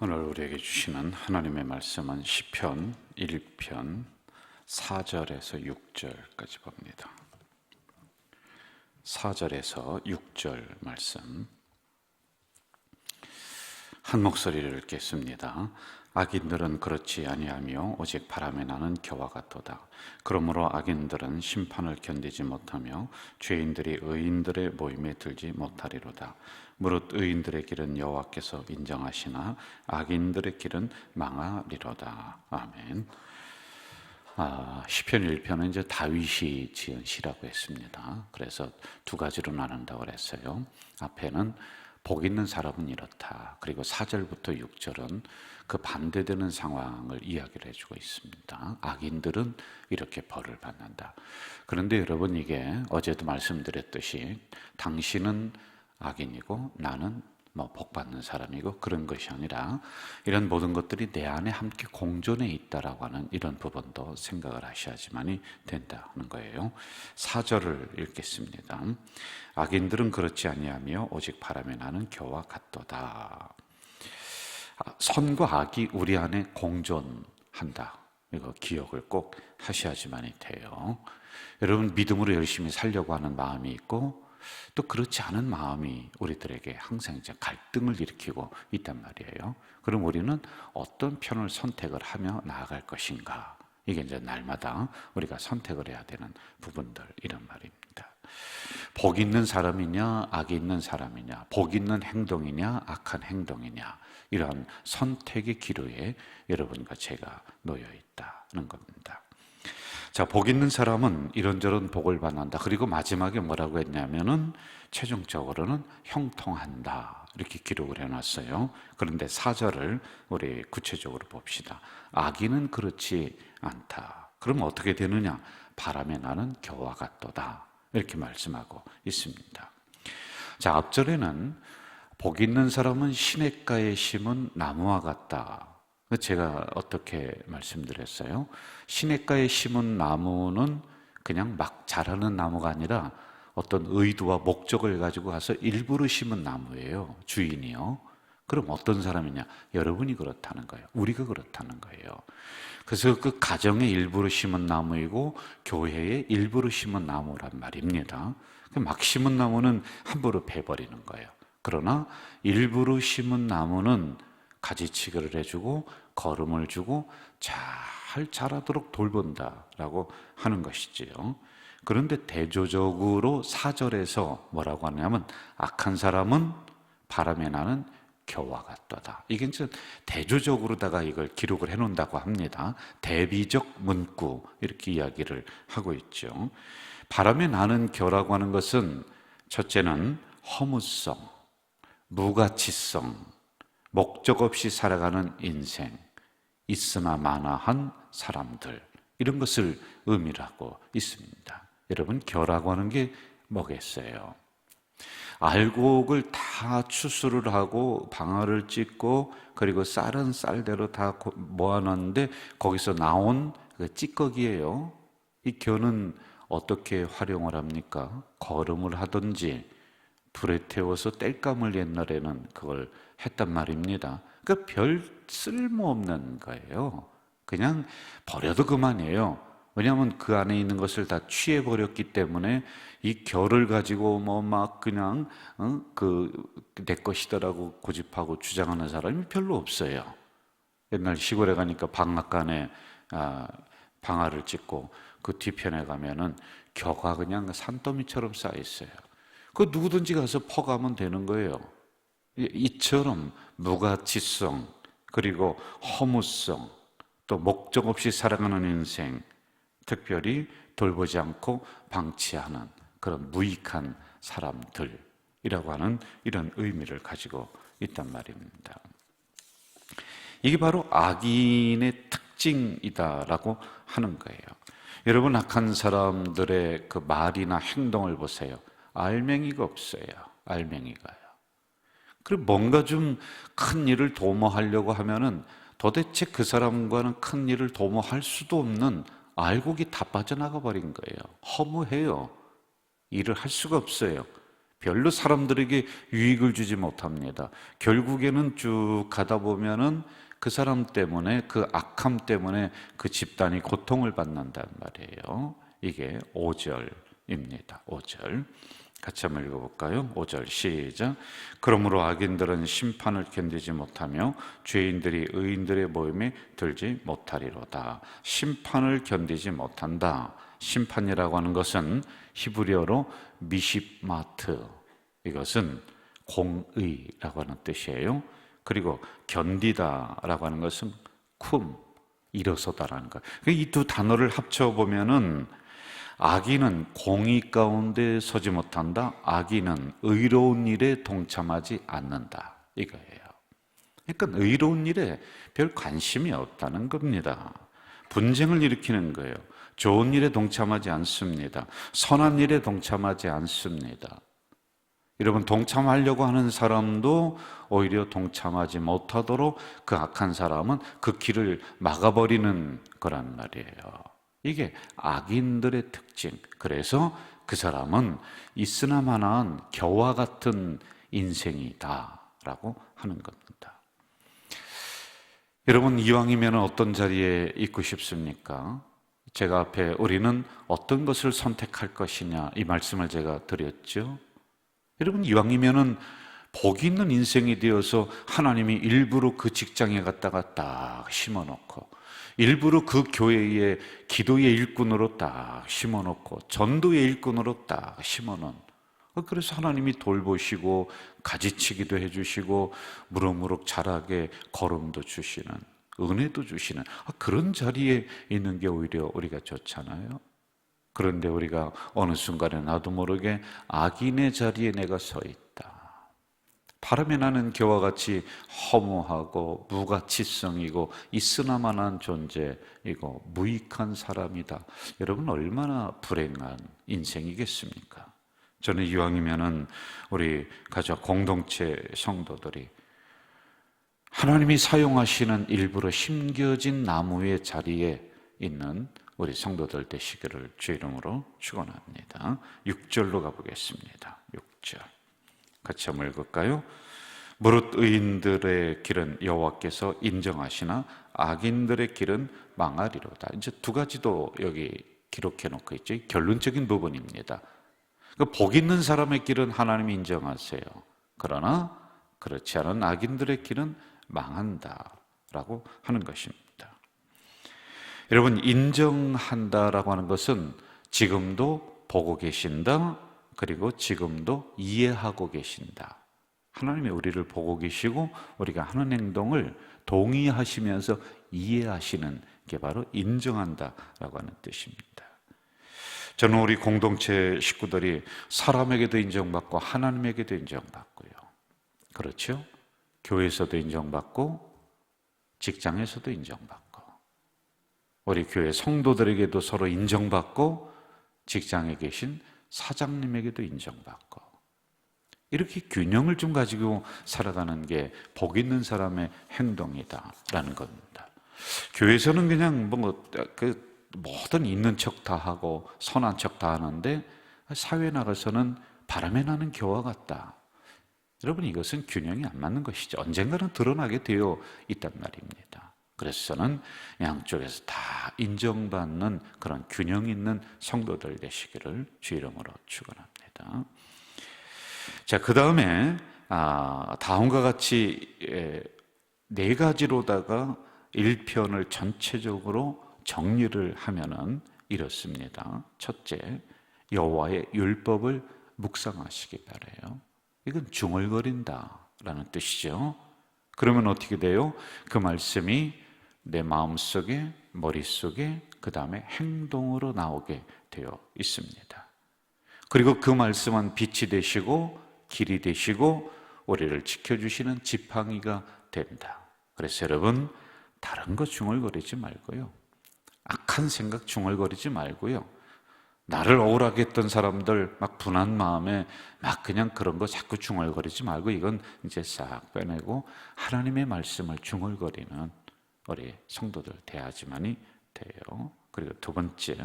오늘 우리에게 주시는 하나님의 말씀은 시편 1편 4절에서 6절까지 봅니다. 4절에서 6절 말씀 한 목소리를 읽겠습니다. 악인들은 그렇지 아니하며 오직 바람에 나는 겨와 같도다. 그러므로 악인들은 심판을 견디지 못하며 죄인들이 의인들의 모임에 들지 못하리로다. 무릇 의인들의 길은 여호와께서 인정하시나 악인들의 길은 망하리로다. 아멘. 시편 1편은 이제 다윗이 지은 시라고 했습니다. 그래서 두 가지로 나눈다고 그랬어요. 앞에는 복 있는 사람은 이렇다. 그리고 4절부터 6절은 그 반대되는 상황을 이야기를 해주고 있습니다. 악인들은 이렇게 벌을 받는다. 그런데 여러분, 이게 어제도 말씀드렸듯이 당신은 악인이고 나는 복 받는 사람이고 그런 것이 아니라 이런 모든 것들이 내 안에 함께 공존해 있다라고 하는 이런 부분도 생각을 하셔야지만이 된다는 거예요. 4절을 읽겠습니다. 악인들은 그렇지 아니하며 오직 바람에 나는 겨와 같도다. 선과 악이 우리 안에 공존한다. 이거 기억을 꼭 하셔야지만이 돼요. 여러분, 믿음으로 열심히 살려고 하는 마음이 있고 또 그렇지 않은 마음이 우리들에게 항상 이제 갈등을 일으키고 있단 말이에요. 그럼 우리는 어떤 편을 선택을 하며 나아갈 것인가? 이게 이제 날마다 우리가 선택을 해야 되는 부분들, 이런 말입니다. 복 있는 사람이냐, 악이 있는 사람이냐, 복 있는 행동이냐, 악한 행동이냐, 이러한 선택의 기로에 여러분과 제가 놓여 있다는 겁니다. 자, 복 있는 사람은 이런저런 복을 받는다. 그리고 마지막에 뭐라고 했냐면은 최종적으로는 형통한다. 이렇게 기록을 해놨어요. 그런데 4절을 우리 구체적으로 봅시다. 악인은 그렇지 않다. 그럼 어떻게 되느냐? 바람에 나는 겨와 같도다. 이렇게 말씀하고 있습니다. 자, 앞절에는 복 있는 사람은 시냇가에 심은 나무와 같다. 제가 어떻게 말씀드렸어요? 시냇가에 심은 나무는 그냥 막 자라는 나무가 아니라 어떤 의도와 목적을 가지고 가서 일부러 심은 나무예요. 주인이요. 그럼 어떤 사람이냐? 여러분이 그렇다는 거예요. 우리가 그렇다는 거예요. 그래서 그 가정의 일부러 심은 나무이고 교회의 일부러 심은 나무란 말입니다. 막 심은 나무는 함부로 베버리는 거예요. 그러나 일부러 심은 나무는 가지치기를 해주고 거름을 주고 잘 자라도록 돌본다라고 하는 것이지요. 그런데 대조적으로 4절에서 뭐라고 하냐면 악한 사람은 바람에 나는 겨와 같도다. 이게 이제 대조적으로다가 이걸 기록을 해놓는다고 합니다. 대비적 문구, 이렇게 이야기를 하고 있죠. 바람에 나는 겨라고 하는 것은 첫째는 허무성, 무가치성, 목적 없이 살아가는 인생, 있으나 마나한 사람들, 이런 것을 의미를 하고 있습니다. 여러분, 겨라고 하는 게 뭐겠어요? 알곡을 다 추수를 하고 방아를 찧고 그리고 쌀은 쌀대로 다 모아놨는데 거기서 나온 그 찌꺼기예요. 이 겨는 어떻게 활용을 합니까? 거름을 하든지 불에 태워서 땔감을 옛날에는 그걸 했단 말입니다. 그러니까 별 쓸모없는 거예요. 그냥 버려도 그만이에요. 왜냐하면 그 안에 있는 것을 다 취해버렸기 때문에 이 겨를 가지고 뭐 막 그냥 내 것이다라고 고집하고 주장하는 사람이 별로 없어요. 옛날 시골에 가니까 방앗간에 방아를 찧고 그 뒤편에 가면은 겨가 그냥 산더미처럼 쌓여 있어요. 그 누구든지 가서 퍼가면 되는 거예요. 이처럼 무가치성, 그리고 허무성, 또 목적 없이 살아가는 인생, 특별히 돌보지 않고 방치하는 그런 무익한 사람들이라고 하는 이런 의미를 가지고 있단 말입니다. 이게 바로 악인의 특징이다라고 하는 거예요. 여러분, 악한 사람들의 그 말이나 행동을 보세요. 알맹이가 없어요. 알맹이가요. 그리고 뭔가 좀 큰 일을 도모하려고 하면은 도대체 그 사람과는 큰 일을 도모할 수도 없는 알곡이 다 빠져나가 버린 거예요. 허무해요. 일을 할 수가 없어요. 별로 사람들에게 유익을 주지 못합니다. 결국에는 쭉 가다 보면은 그 사람 때문에, 그 악함 때문에 그 집단이 고통을 받는단 말이에요. 이게 5절입니다. 5절. 같이 한번 읽어볼까요? 5절 시작. 그러므로 악인들은 심판을 견디지 못하며 죄인들이 의인들의 모임에 들지 못하리로다. 심판을 견디지 못한다. 심판이라고 하는 것은 히브리어로 미십마트, 이것은 공의라고 하는 뜻이에요. 그리고 견디다라고 하는 것은 쿰, 일어서다라는 것. 이 두 단어를 합쳐보면은 악인은 공의 가운데 서지 못한다. 악인은 의로운 일에 동참하지 않는다. 이거예요. 그러니까 의로운 일에 별 관심이 없다는 겁니다. 분쟁을 일으키는 거예요. 좋은 일에 동참하지 않습니다. 선한 일에 동참하지 않습니다. 여러분, 동참하려고 하는 사람도 오히려 동참하지 못하도록 그 악한 사람은 그 길을 막아버리는 거란 말이에요. 이게 악인들의 특징. 그래서 그 사람은 있으나마나한 겨와 같은 인생이다라고 하는 겁니다. 여러분, 이왕이면 어떤 자리에 있고 싶습니까? 제가 앞에 우리는 어떤 것을 선택할 것이냐, 이 말씀을 제가 드렸죠. 여러분, 이왕이면은 복 있는 인생이 되어서 하나님이 일부러 그 직장에 갔다가 딱 심어놓고, 일부러 그 교회에 기도의 일꾼으로 딱 심어놓고, 전도의 일꾼으로 딱 심어놓은, 그래서 하나님이 돌보시고 가지치기도 해주시고 무럭무럭 자라게 걸음도 주시는, 은혜도 주시는 그런 자리에 있는 게 오히려 우리가 좋잖아요. 그런데 우리가 어느 순간에 나도 모르게 악인의 자리에 내가 서 있다. 바람에 나는 겨와 같이 허무하고 무가치성이고 있으나마나한 존재이고 무익한 사람이다. 여러분, 얼마나 불행한 인생이겠습니까? 저는 이왕이면은 우리 가족 공동체 성도들이 하나님이 사용하시는 일부러 심겨진 나무의 자리에 있는 우리 성도들 되시기를 주 이름으로 축원합니다. 6절로 가보겠습니다. 6절 같이 한번 읽을까요? 무릇 의인들의 길은 여호와께서 인정하시나 악인들의 길은 망하리로다. 이제 두 가지도 여기 기록해 놓고 있죠. 결론적인 부분입니다. 복 있는 사람의 길은 하나님이 인정하세요. 그러나 그렇지 않은 악인들의 길은 망한다라고 하는 것입니다. 여러분, 인정한다라고 하는 것은 지금도 보고 계신다, 그리고 지금도 이해하고 계신다. 하나님이 우리를 보고 계시고 우리가 하는 행동을 동의하시면서 이해하시는 게 바로 인정한다라고 하는 뜻입니다. 저는 우리 공동체 식구들이 사람에게도 인정받고 하나님에게도 인정받고요. 그렇죠? 교회에서도 인정받고 직장에서도 인정받고 우리 교회 성도들에게도 서로 인정받고 직장에 계신 사장님에게도 인정받고 이렇게 균형을 좀 가지고 살아가는 게 복 있는 사람의 행동이다라는 겁니다. 교회에서는 그냥 모든 있는 척 다 하고 선한 척 다 하는데 사회에 나가서는 바람에 나는 겨와 같다. 여러분, 이것은 균형이 안 맞는 것이죠. 언젠가는 드러나게 되어 있단 말입니다. 그래서 저는 양쪽에서 다 인정받는 그런 균형 있는 성도들 되시기를 주 이름으로 축원합니다. 자, 그 다음에 다음과 같이 네 가지로다가 1편을 전체적으로 정리를 하면은 이렇습니다. 첫째, 여호와의 율법을 묵상하시기 바라요. 이건 중얼거린다라는 뜻이죠. 그러면 어떻게 돼요? 그 말씀이 내 마음속에, 머릿속에, 그 다음에 행동으로 나오게 되어 있습니다. 그리고 그 말씀은 빛이 되시고 길이 되시고 우리를 지켜주시는 지팡이가 된다. 그래서 여러분, 다른 거 중얼거리지 말고요, 악한 생각 중얼거리지 말고요, 나를 억울하게 했던 사람들 막 분한 마음에 막 그냥 그런 거 자꾸 중얼거리지 말고 이건 이제 싹 빼내고 하나님의 말씀을 중얼거리는 우리 성도들 돼야지만이 돼요. 그리고 두 번째,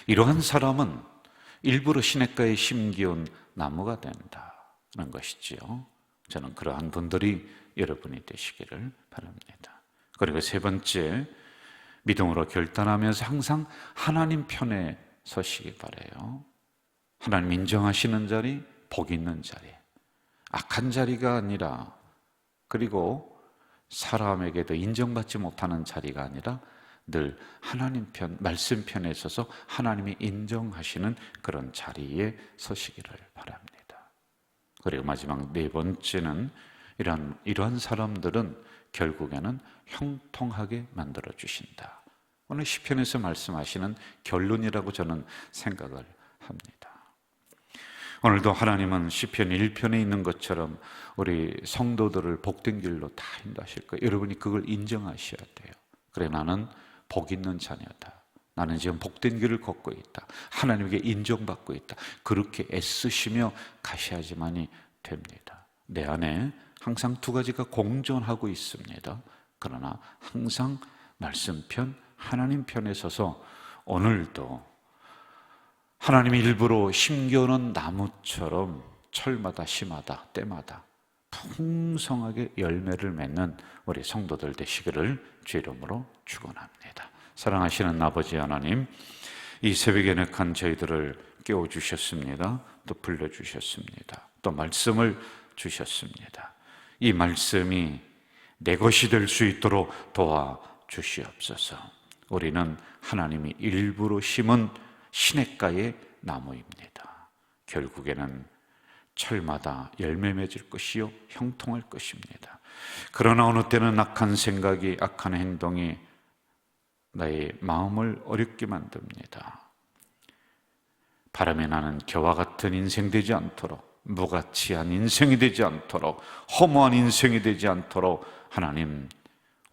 이러한 사람은 일부러 시냇가에 심기운 나무가 된다는 것이지요. 저는 그러한 분들이 여러분이 되시기를 바랍니다. 그리고 세 번째, 믿음으로 결단하면서 항상 하나님 편에 서시기 바라요. 하나님 인정하시는 자리, 복 있는 자리, 악한 자리가 아니라, 그리고 사람에게도 인정받지 못하는 자리가 아니라 늘 하나님 편, 말씀 편에 서서 하나님이 인정하시는 그런 자리에 서시기를 바랍니다. 그리고 마지막 네 번째는 이러한 사람들은 결국에는 형통하게 만들어 주신다. 오늘 시편에서 말씀하시는 결론이라고 저는 생각을 합니다. 오늘도 하나님은 시편 1편에 있는 것처럼 우리 성도들을 복된 길로 다 인도하실 거예요. 여러분이 그걸 인정하셔야 돼요. 그래, 나는 복 있는 자녀다. 나는 지금 복된 길을 걷고 있다. 하나님에게 인정받고 있다. 그렇게 애쓰시며 가셔야지만이 됩니다. 내 안에 항상 두 가지가 공존하고 있습니다. 그러나 항상 말씀 편, 하나님 편에 서서 오늘도 하나님이 일부러 심겨놓은 나무처럼 철마다 심하다 때마다 풍성하게 열매를 맺는 우리 성도들 되시기를 주 이름으로 축원합니다. 사랑하시는 아버지 하나님, 이 새벽에 nek한 저희들을 깨워주셨습니다. 또 불러주셨습니다. 또 말씀을 주셨습니다. 이 말씀이 내 것이 될 수 있도록 도와주시옵소서. 우리는 하나님이 일부러 심은 시냇가의 나무입니다. 결국에는 철마다 열매 맺을 것이요 형통할 것입니다. 그러나 어느 때는 악한 생각이, 악한 행동이 나의 마음을 어렵게 만듭니다. 바람에 나는 겨와 같은 인생 되지 않도록, 무가치한 인생이 되지 않도록, 허무한 인생이 되지 않도록 하나님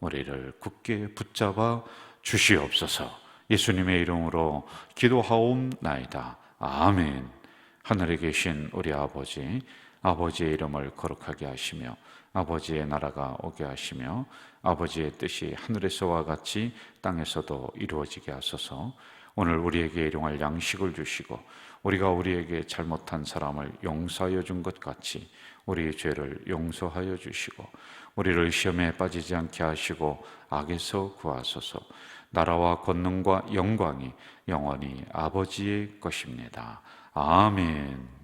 우리를 굳게 붙잡아 주시옵소서. 예수님의 이름으로 기도하옵나이다. 아멘. 하늘에 계신 우리 아버지, 아버지의 이름을 거룩하게 하시며 아버지의 나라가 오게 하시며 아버지의 뜻이 하늘에서와 같이 땅에서도 이루어지게 하소서. 오늘 우리에게 일용할 양식을 주시고 우리가 우리에게 잘못한 사람을 용서하여 준 것 같이 우리의 죄를 용서하여 주시고 우리를 시험에 빠지지 않게 하시고 악에서 구하소서. 나라와 권능과 영광이 영원히 아버지의 것입니다. 아멘.